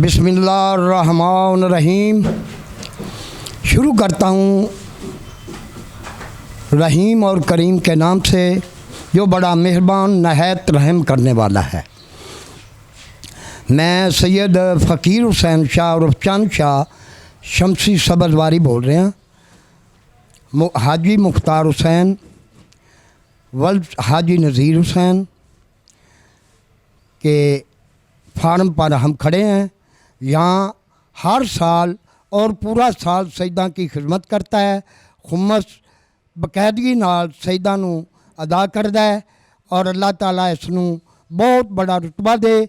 बिस्मिल्लाहिर्रहमानिर्रहीम। शुरू करता हूँ रहीम और करीम के नाम से, जो बड़ा मेहरबान नहायत रहम करने वाला है। मैं सैयद फ़कीर हुसैन शाह और चंद शाह शमसी सब्ज़वारी बोल रहे हैं। हाजी मुख्तार हुसैन वल्द हाजी नज़ीर हुसैन के फार्म पर हम खड़े हैं। यहाँ हर साल और पूरा साल सईदा की खिदमत करता है। खुम्मस बकायदगी नाल सईदा नू अदा करदा है और अल्लाह ताला इसनू बहुत बड़ा रुतबा दे।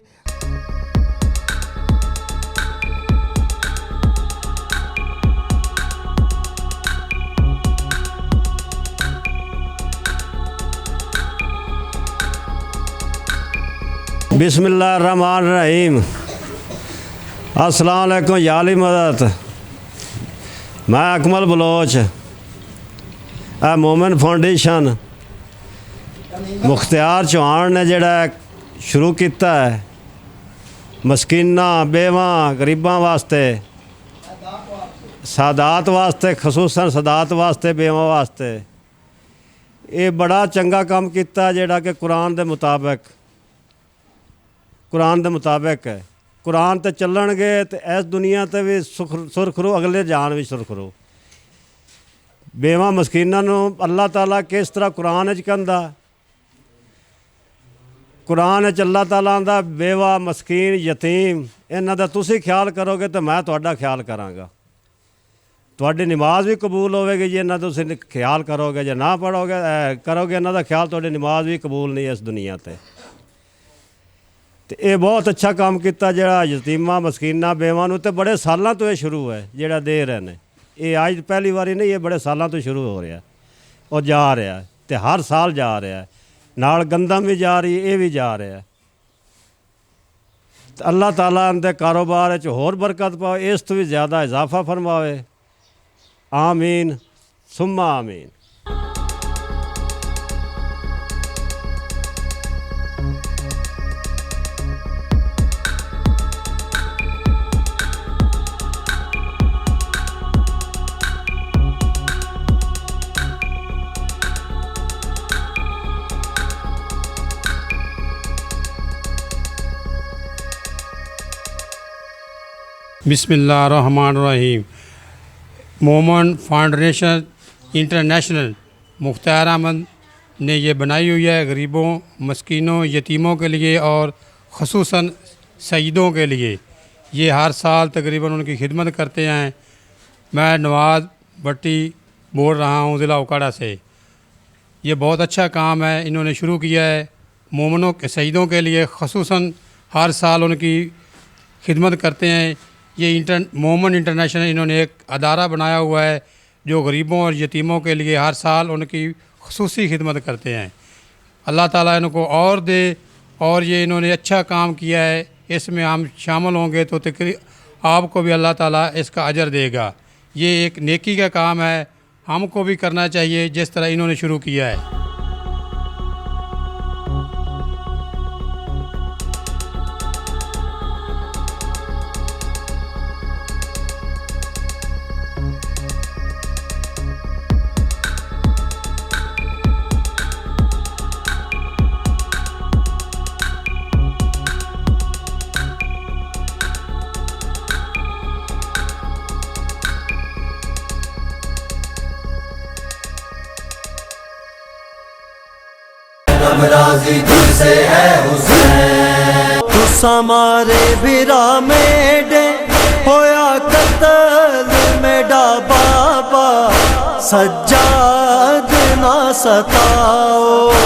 बिस्मिल्लाहिर्रहमानिर्रहीम। अस्सलाम वालेकुम याली मदद। मैं अकमल बलोच मोमिन फाउंडेशन मुख्तियार चौहान ने जड़ा शुरू किया है मस्कीना बेवां गरीबां वास्ते, सादात वास्ते, खसूसन सादात वास्ते, बेवां वास्ते। ये बड़ा चंगा काम किया जड़ा कि कुरान के मुताबिक है। कुरान ते चलणगे तो इस दुनिया ते भी सुरखरू, अगले जान भी सुरखरू। बेवां मस्कीनां नूं अल्लाह ताला किस तरह कुरान च कहंदा, कुरान च अल्लाह ताला आंदा बेवा मस्कीन यतीम इन्हां दा तुसीं ख्याल करोगे तो मैं तुहाडा ख्याल करांगा। तुहाडी नमाज भी कबूल होवेगी जे इन्हां तुसीं ख्याल करोगे। जे ना पढ़ोगे करोगे इन्हां दा ख्याल, तुहाडी नमाज भी कबूल नहीं इस दुनिया ते। तो ये बहुत अच्छा काम किया जड़ा यतीमां मस्कीनां बेवां नूं, ते बड़े सालों तो ये शुरू है जड़ा दे रहे हैं। ये अज पहली बारी नहीं, ये बड़े सालों तो शुरू हो रहा और जा रहा है, तो हर साल जा रहा है। नाल गंदम भी जा रही है, ये भी जा रहा है। तो अल्लाह ताला इनके कारोबार च होर बरकत पावे, इस तो भी ज़्यादा इजाफा फरमावे। आमीन सुम्मा आमीन। बिस्मिल्लाहिर्रहमानिर्रहीम। मोमिन फाउंडेशन इंटरनेशनल मुख्तार अहमद ने ये बनाई हुई है गरीबों, मस्कीनों, यतीमों के लिए और ख़ुसूसन सईदों के लिए। ये हर साल तकरीबन उनकी खिदमत करते हैं। मैं नवाज़ भट्टी बोल रहा हूँ ज़िला उकाड़ा से। ये बहुत अच्छा काम है इन्होंने शुरू किया है मोमिनों के, सईदों के लिए ख़ुसूसन हर साल उनकी खिदमत करते हैं। ये मोमिन इंटरनेशनल इन्होंने एक अदारा बनाया हुआ है जो गरीबों और यतीमों के लिए हर साल उनकी ख़ुसूसी खिदमत करते हैं। अल्लाह ताला इनको और दे, और ये इन्होंने अच्छा काम किया है, इसमें हम शामिल होंगे तो आपको भी अल्लाह ताला इसका अजर देगा। ये एक नेकी का काम है, हमको भी करना चाहिए जिस तरह इन्होंने शुरू किया है। राजी तुझसे है हुसैन, तुसा मारे बिरा मेडे होया कत्ल मेडा बाबा, सज्जाद ना सताओ।